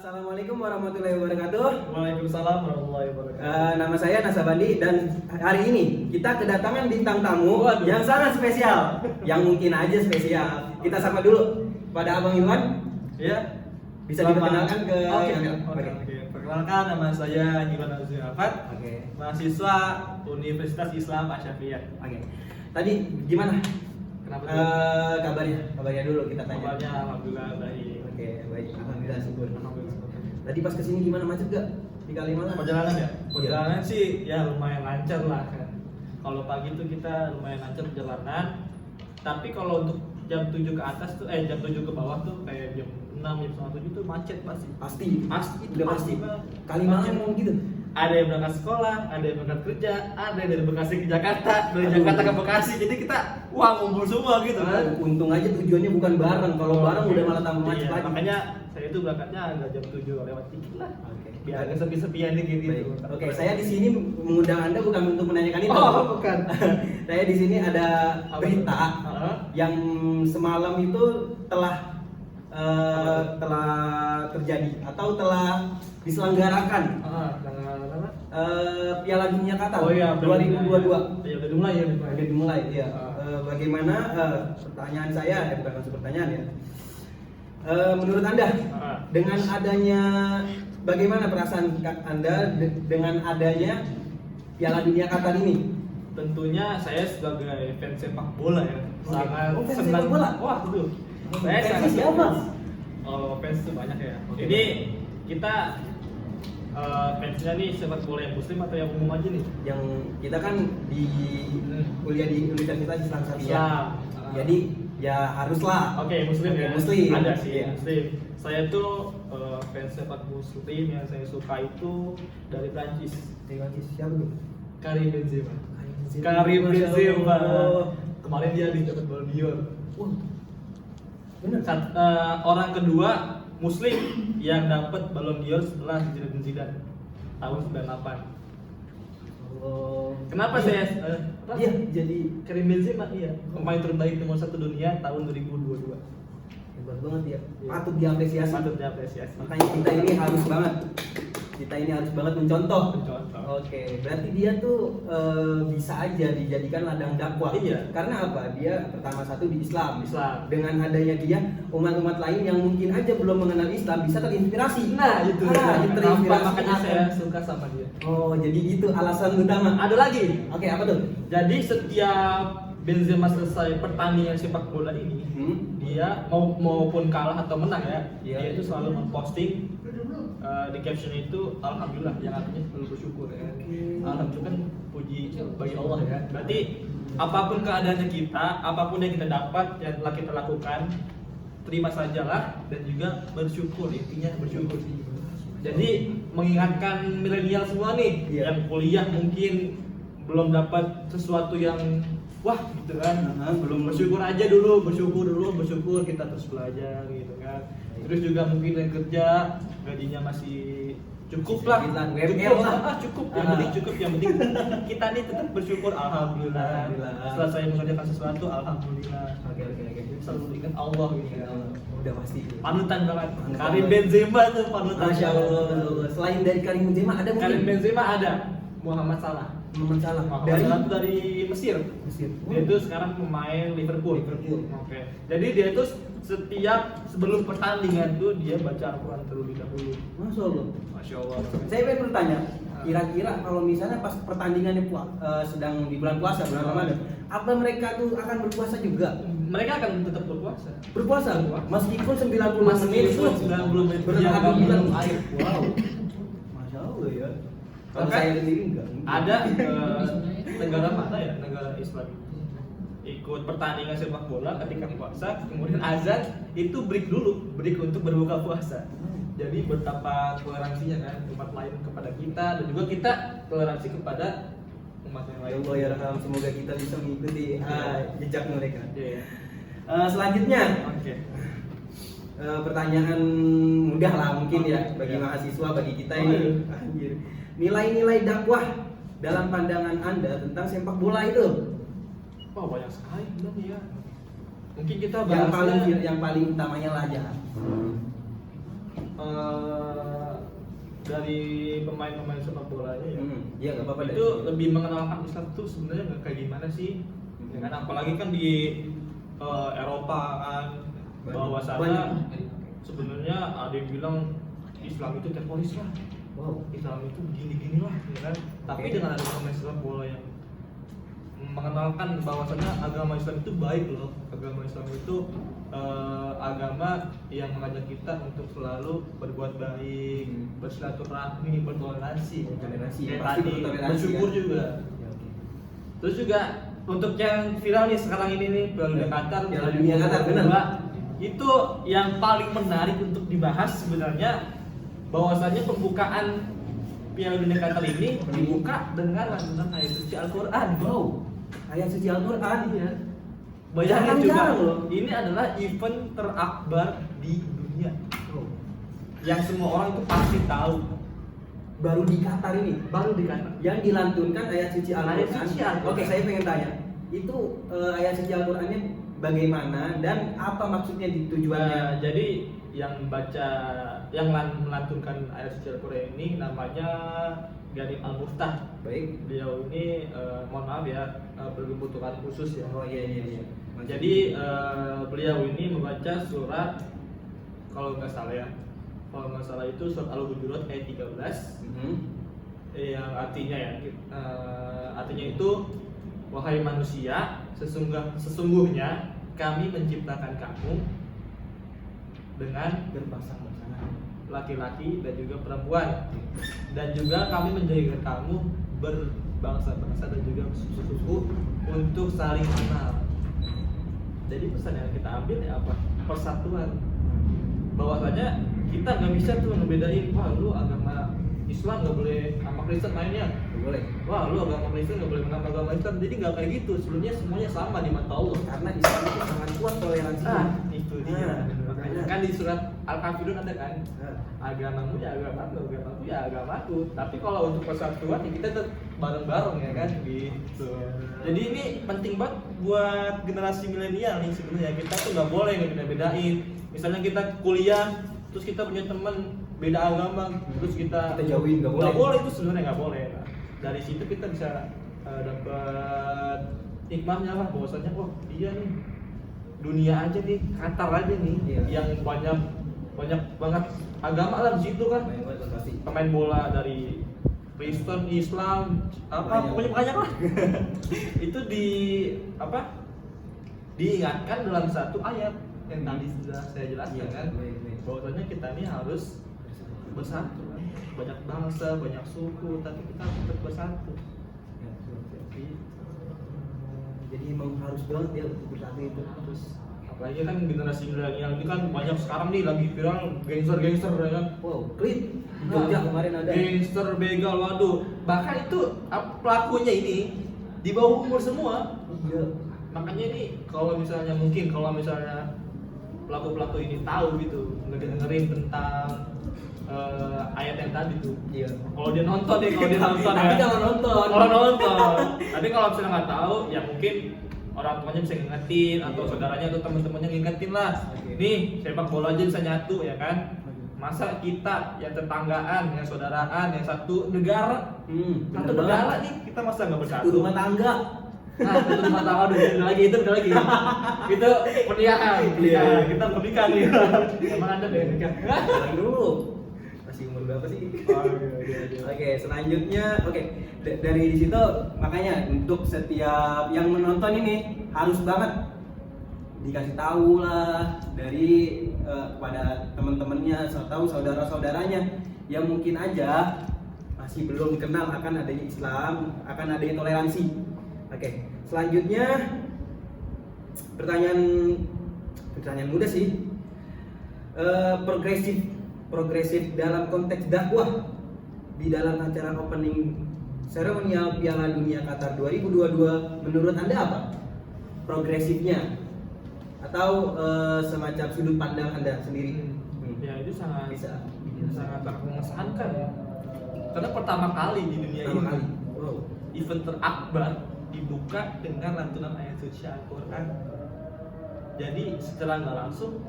Assalamualaikum warahmatullahi wabarakatuh. Waalaikumsalam warahmatullahi wabarakatuh. Nama saya Nasabandi dan hari ini kita kedatangan bintang tamu yang sangat spesial, yang mungkin aja spesial. Kita sapa dulu pada Abang Ilwan. Ya, Bisa diperkenalkan ke kamera. Oke. Perkenalkan, nama saya Ilwan Azri Afat. Oke. Mahasiswa Universitas Islam Asyafiyah. Oke. Tadi gimana? Kenapa Kabarnya dulu kita tanya. Kabarnya alhamdulillah baik. Oke, baik. Alhamdulillah syukur. Alhamdulillah. Tadi pas kesini gimana, macet gak di Kalimalang? Perjalanan ya? Perjalanan sih ya lumayan lancar lah kan. Kalau pagi tuh kita lumayan lancar perjalanan. Tapi kalau untuk jam 7 ke atas tuh jam 7 ke bawah tuh kayak jam 6, jam setengah 7 tuh macet pasti. Pasti. Itu Udah pasti. banget. Kalimalang Macet. emang gitu. Ada yang berangkat sekolah, ada yang berangkat kerja, ada yang dari Bekasi ke Jakarta, dari Jakarta ke Bekasi. Jadi kita ngumpul semua gitu kan. Untung aja tujuannya bukan bareng. Kalau bareng udah malah tambah macet Iya, lagi. makanya saya itu berangkatnya agak jam 7 lewat dikit lah. Oke. Biar agak sepi-sepian dikit Baik. gitu. Oke, saya di sini mengundang Anda bukan untuk menanyakan itu. Oh, bukan. Saya di sini ada Apa berita Heeh. yang semalam itu telah terjadi atau telah diselenggarakan Apa? Piala Dunia Qatar Oh iya, 2022. Ya udah dimulai ya. Udah dimulai, iya. Ah. Bagaimana pertanyaan saya, bukan langsung pertanyaan ya. Menurut Anda, Ah. dengan adanya bagaimana perasaan Anda dengan adanya Piala Dunia Qatar ini? Tentunya saya sebagai fans sepak bola ya Oke. sangat Oh, fans senang. sepak bola? Wah betul. Saya Fansnya sangat siapa? Oh, fans itu banyak ya. Oke. Jadi kita fansnya nih sepak bola yang muslim atau yang umum aja nih? Yang kita kan di kuliah di Universitas Islam Syariah. Islam. Jadi ya haruslah. Oke, muslim Oke, ya. Muslim. Ada sih Iya. muslim. Saya tuh fans sepak muslim yang saya suka itu dari Prancis. Siapa tuh? Karim Benzema. Masya Karim Benzema. Allah. Kemarin dia habis dapat Ballon d'Or. Wah, bener. Orang kedua muslim yang dapat Ballon d'Or setelah Zinedine Zidane tahun 98. Oh. Kenapa saya Iya, jadi Karim Benzema iya pemain terbaik nomor 1 dunia tahun 2022. hebat banget ya. Iya. Patut diapresiasi. Patut diapresiasi. Makanya kita ini harus banget. Kita ini harus banget mencontoh. Mencontoh. Oke, berarti dia tuh bisa aja dijadikan ladang dakwah. Iya. Karena apa? Dia pertama satu di Islam. Islam. Dengan adanya dia, umat-umat lain yang mungkin aja belum mengenal Islam bisa terinspirasi. Nah, itu terinspirasi. makanya saya suka sama dia. Oh, jadi itu alasan utama. Ada lagi. Oke, apa tuh? Jadi setiap Benzema selesai pertandingan sepak bola ini, dia maupun kalah atau menang ya, Iya. dia itu selalu memposting di caption itu alhamdulillah, yang artinya selalu bersyukur ya. Alhamdulillah kan puji bagi Allah ya. Berarti apapun keadaannya kita, apapun yang kita dapat, yang telah kita lakukan, terima sajalah dan juga bersyukur, intinya bersyukur. Jadi mengingatkan milenial semua nih, Iya. yang kuliah mungkin belum dapat sesuatu yang wah gitu kan, belum bersyukur aja dulu, bersyukur kita terus belajar gitu kan. Terus juga mungkin yang kerja gajinya masih cukup lah, cukup yang penting kita nih tetap bersyukur alhamdulillah. Alhamdulillah. Setelah saya mengerjakan sesuatu alhamdulillah. Oke. Selalu ingat Allah gitu kan. Udah pasti. Panutan banget. Panutan Karim banget. Benzema tuh panutan. Masya Allah. Selain dari Karim Benzema ada mungkin? Karim Benzema ada. Muhammad Salah. Muhammad Salah. Muhammad Salah itu dari Mesir. Mesir. Dia itu sekarang pemain Liverpool. Oke. Jadi dia itu setiap sebelum pertandingan tuh dia baca Al-Quran terlebih dahulu. Masya Allah. Masya Allah. Saya pengen bertanya, kira-kira kalau misalnya pas pertandingannya sedang di bulan puasa, bulan Ramadan, apa mereka tuh akan berpuasa juga? Mereka akan tetap berpuasa. Berpuasa, meskipun 90 menit itu 90 menit dia berhari nggak bulan. minum air. Wow. Masya Allah ya. Kalau Bahkan saya sendiri enggak. Ada negara mana ya, negara Islam ikut pertandingan sepak bola ketika puasa, kemudian azan itu break untuk berbuka puasa. Jadi betapa toleransinya kan umat lain kepada kita dan juga kita toleransi kepada umat yang Ya lain. Allah ya Rahman, semoga kita bisa mengikuti jejak mereka. Iya. Selanjutnya, Oke. pertanyaan mudah lah mungkin ya bagi Iya. mahasiswa, bagi kita Oh, ini. iya. Anjir. Nilai-nilai dakwah dalam pandangan Anda tentang sepak bola itu Wah, banyak sekali bilang ya. Mungkin kita yang bahasnya paling utamanya lah aja. dari pemain-pemain sepak bolanya ya. Iya nggak apa-apa deh. Itu lebih mengenalkan Islam tuh sebenarnya nggak kayak gimana sih? Ya kan apalagi kan di Eropa kan bahwa sana sebenarnya ada yang bilang Islam itu teroris lah. Wow. Islam itu begini-gini lah, ya kan? Tapi dengan ada pemain sepak bola yang mengenalkan bahwasannya agama Islam itu baik loh. Agama Islam itu agama yang mengajak kita untuk selalu berbuat baik, bersilaturahmi, bertoleransi. Toleransi. Kayak Pasti tadi, bertoleransi, bersyukur kan? juga. Ya, oke. Terus juga untuk yang viral nih sekarang ini nih Piala Dunia Qatar, Piala Dunia Qatar, benar. itu yang paling menarik untuk dibahas sebenarnya bahwasanya pembukaan Piala Dunia Qatar ini dibuka dengan lantunan ayat suci Al-Qur'an. Wow. Ayat suci Al-Qur'an. Iya. Bayangin coba, Jarang loh. ini adalah event terakbar di dunia Oh. yang semua orang itu pasti tahu. Baru di Qatar ini. Baru di Qatar. Yang dilantunkan ayat suci Al-Qur'an. Ayat suci Al-Qur'an. Oke, saya pengen tanya. Itu ayat suci Al-Qur'annya bagaimana dan apa maksudnya di tujuannya? Jadi yang melantunkan ayat suci Al-Qur'an ini namanya Ghanim Al-Muftah. Baik. Beliau ini mohon maaf ya berkebutuhan khusus ya. Oh iya. Jadi beliau ini membaca surat kalau nggak salah itu surat Al-Hujurat ayat 13 yang artinya itu wahai manusia sesungguhnya kami menciptakan kamu dengan berpasang-pasangan laki-laki dan juga perempuan dan juga kami menjadikan kamu berbangsa-bangsa dan juga suku-suku untuk saling kenal. Jadi pesan yang kita ambil ya apa? Persatuan. Bahwasanya kita nggak bisa tuh ngebedain, wah lu agama Islam nggak boleh sama Kristen mainnya, Nggak boleh. wah lu agama Kristen nggak boleh menambah agama Islam. Jadi nggak kayak gitu. Sebenarnya semuanya sama di mata Allah. Karena Islam itu sangat kuat toleransinya. Itu dia. Makanya Kan di surat Al-Kafirun ada kan, Nah, agamamu ya agamaku ya agamaku. Tapi kalau untuk persatuan ya kita tetap bareng-bareng ya kan gitu. Jadi ini penting banget buat generasi milenial nih sebenarnya. Kita tuh nggak boleh ngebeda-bedain. Misalnya kita kuliah, terus kita punya teman beda agama, terus kita jauhin, nggak boleh. Nggak boleh, itu sebenarnya nggak boleh. Nah, dari situ kita bisa dapat hikmahnya lah bahwasanya iya nih dunia aja nih, Qatar aja nih, Iya. yang banyak banget agama lah di situ kan. banyak banget pasti. Pemain bola dari Kristen, Islam, pokoknya banyak lah. Itu diingatkan dalam satu ayat yang tadi sudah saya jelaskan Iya, kan, baik. bahwasanya kita ini harus bersatu kan. Banyak bangsa, banyak suku, tapi kita harus tetap bersatu. Ya, betul. Jadi emang harus banget ya untuk bersatu itu. Terus apalagi kan generasi milenial ini kan banyak sekarang nih lagi viral gangster ya kan. Wow, Klit. Jogja kemarin ada. Gangster begal, waduh. Bahkan itu pelakunya ini di bawah umur semua. Iya. Makanya ini kalau misalnya pelaku-pelaku ini tahu gitu, dengerin tentang ayat yang tadi tuh. Iya. Kalau dia nonton ya, Tapi kalau nonton. Tapi kalau misalnya nggak tahu, ya mungkin orang tuanya bisa ngingetin atau saudaranya atau teman-temannya ngingetin lah. Oke. Nih sepak bola aja bisa nyatu ya kan. Masa kita yang tetanggaan, yang saudaraan, yang satu negara, satu bener negara banget. nih kita masa nggak bersatu? Satu rumah tangga. Nah, itu rumah tangga udah lagi. Itu pernikahan. Iya. Kita menikah nih. Emang Anda deh nikah? Jangan dulu. Masih umur berapa sih? Oh, iya. Oke, selanjutnya dari di situ makanya untuk setiap yang menonton ini harus banget dikasih tahu lah dari kepada teman-temannya atau saudara-saudaranya yang mungkin aja masih belum kenal akan adanya Islam, akan adanya toleransi. Oke, selanjutnya pertanyaan mudah sih. Progresif dalam konteks dakwah di dalam acara opening seremonial Piala Dunia Qatar 2022 menurut Anda apa? Progresifnya atau semacam sudut pandang Anda sendiri? Ya itu sangat Bisa. sangat mengesankan ya. Karena pertama kali di dunia Pertama ini kali. Wow. event terakbar dibuka dengan lantunan ayat suci Al-Quran. Jadi secara nggak langsung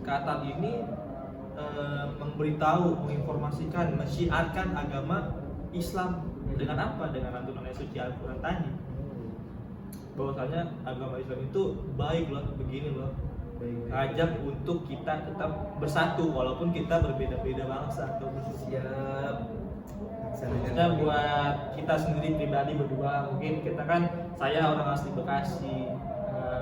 Qatar ini memberitahu, menginformasikan, mensyiarkan agama Islam dengan apa? Dengan lantunan ayat suci Al-Quran tadi. Bahwasanya agama Islam itu baik loh, begini loh. Ngajak untuk kita tetap bersatu walaupun kita berbeda-beda bangsa atau suku. Siap. Maksudnya buat kita sendiri pribadi berdua, mungkin kita kan, saya orang asli Bekasi,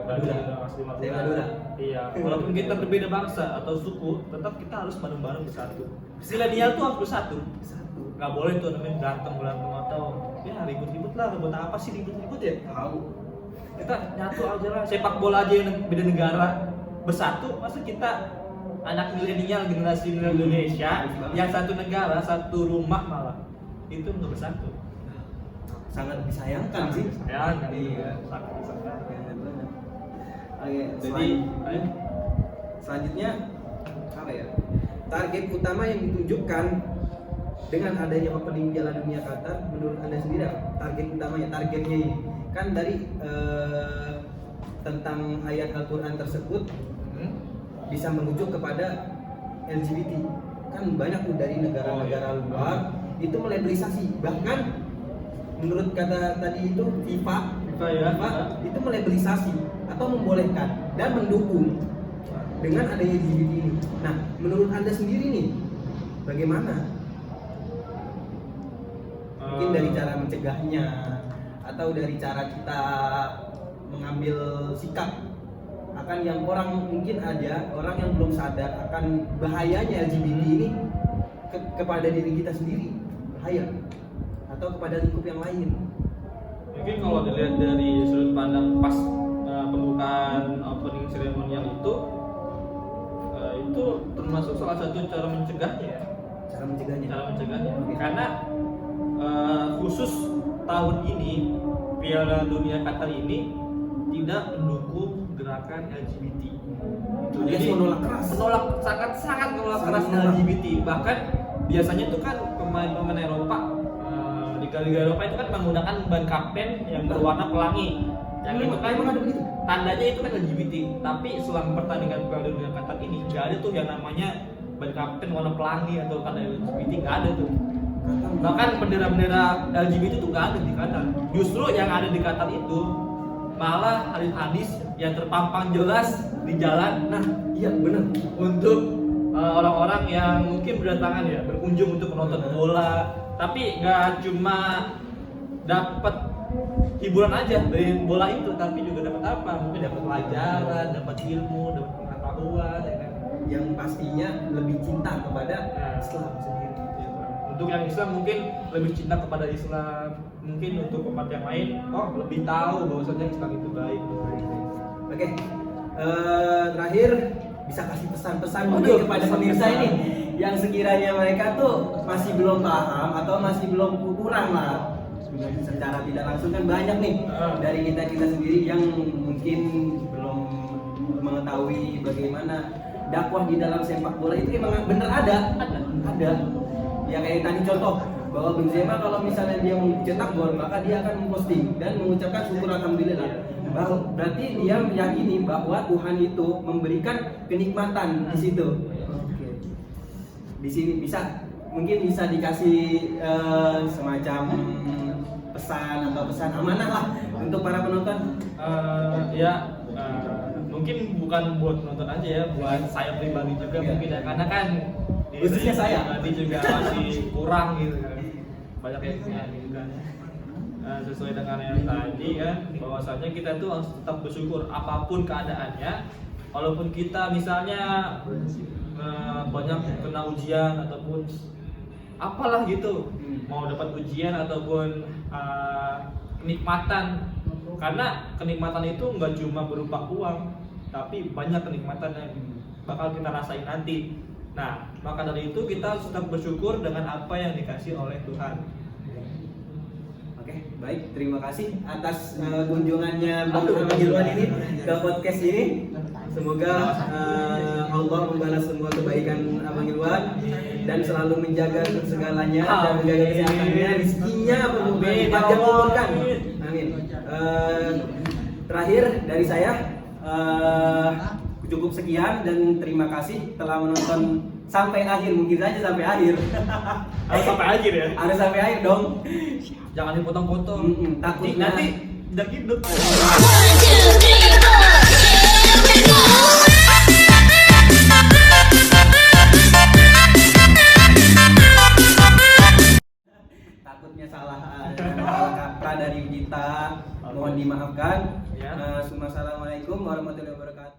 Madura, orang asli Madura. Madura. Iya, walaupun kita berbeda bangsa atau suku, tetap kita harus bareng-bareng bersatu. Milenial tuh harus bersatu. Nggak boleh tuh namanya berantem atau ya ribut-ribut lah, ribut apa sih ribut-ribut ya? Tahu. Kita nyatu aja lah, sepak bola aja yang beda negara bersatu, masa kita anak milenial generasi Indonesia yang satu negara, satu rumah malah itu nggak bersatu. Sangat disayangkan sih. Sayangkan. Iya. Sangat disayangkan. Oke, Jadi, selanjutnya apa ya? Target utama yang ditunjukkan dengan adanya opening Piala Dunia Qatar, menurut Anda sendiri apa? Target utamanya, targetnya ini kan dari tentang ayat Al-Quran tersebut bisa merujuk kepada LGBT. Kan banyak tuh dari negara-negara luar itu melabelisasi, bahkan menurut kata tadi itu FIFA ya. itu melabelisasi atau membolehkan dan mendukung dengan adanya LGBT ini. Nah, menurut Anda sendiri nih bagaimana? Mungkin dari cara mencegahnya atau dari cara kita mengambil sikap akan yang orang mungkin ada orang yang belum sadar akan bahayanya LGBT ini kepada diri kita sendiri, bahaya, atau kepada lingkup yang lain. Mungkin kalau dilihat dari sudut pandang pas pembukaan opening ceremonial itu termasuk salah satu cara mencegahnya ya. Cara mencegahnya. Okay. Karena khusus tahun ini Piala Dunia Qatar ini tidak mendukung gerakan LGBT. Jadi sangat menolak keras menolak. LGBT. Bahkan biasanya itu kan pemain-pemain Eropa, liga-liga Eropa itu kan menggunakan ban kapten yang berwarna pelangi. Yang itu kan memang ada begitu. Tandanya itu kan LGBT. Tapi selama pertandingan Piala Dunia Qatar ini nggak ada tuh yang namanya ban kapten warna pelangi atau tanda LGBT, nggak ada tuh. Bahkan bendera-bendera LGBT itu nggak ada di Qatar. Justru yang ada di Qatar itu malah hadis-hadis yang terpampang jelas di jalan. Nah, iya benar. Untuk orang-orang yang mungkin berdatangan ya, berkunjung untuk menonton bola, tapi nggak cuma dapat hiburan aja dari bola itu, tapi juga dapat apa? Mungkin dapat pelajaran, dapat ilmu, dapat pengetahuan, ya kan? Yang pastinya lebih cinta kepada Islam sendiri. Untuk yang Islam mungkin lebih cinta kepada Islam, mungkin untuk umat yang lain, lebih tahu bahwasanya Islam itu baik. Oke, terakhir bisa kasih pesan-pesan mungkin kepada pemirsa ini yang sekiranya mereka tuh masih belum paham atau masih belum kurang lah. Secara tidak langsung kan banyak nih dari kita sendiri yang mungkin belum mengetahui bagaimana dakwah di dalam sepak bola itu emang bener ada. Ya kayak tadi contoh bahwa Benzema kalau misalnya dia mencetak gol maka dia akan memposting dan mengucapkan syukur alhamdulillah. Berarti dia meyakini bahwa Tuhan itu memberikan kenikmatan di situ. Oke. Di sini mungkin bisa dikasih semacam pesan atau pesan amanah lah untuk para penonton. Mungkin bukan buat penonton aja ya, buat saya pribadi juga mungkin ya, karena kan khususnya saya tadi juga masih kurang gitu kan, banyak yang gitu kan. Sesuai dengan yang tadi kan, bahwasanya kita tuh harus tetap bersyukur apapun keadaannya, walaupun kita misalnya banyak kena ujian ataupun apalah gitu, mau dapat ujian ataupun kenikmatan, karena kenikmatan itu nggak cuma berupa uang, tapi banyak kenikmatan yang bakal kita rasain nanti. Nah, maka dari itu kita harus tetap bersyukur dengan apa yang dikasih oleh Tuhan. Oke, baik, terima kasih atas kunjungannya Bang Irwan ini ke podcast ini. Semoga Allah membalas semua kebaikan Abang Irwan dan selalu menjaga segalanya dan menjaga kesehatannya, rezekinya dipanjang umurkan. Amin. Terakhir dari saya, cukup sekian dan terima kasih telah menonton sampai akhir, mungkin saja sampai akhir. Harus sampai akhir ya. Harus sampai akhir dong. Jangan dipotong-potong. Takutnya Nanti udah hidup. 1, 2, 3, 4, here we go. Takutnya salah kata dari kita, mohon dimaafkan. Ya. Assalamualaikum warahmatullahi wabarakatuh.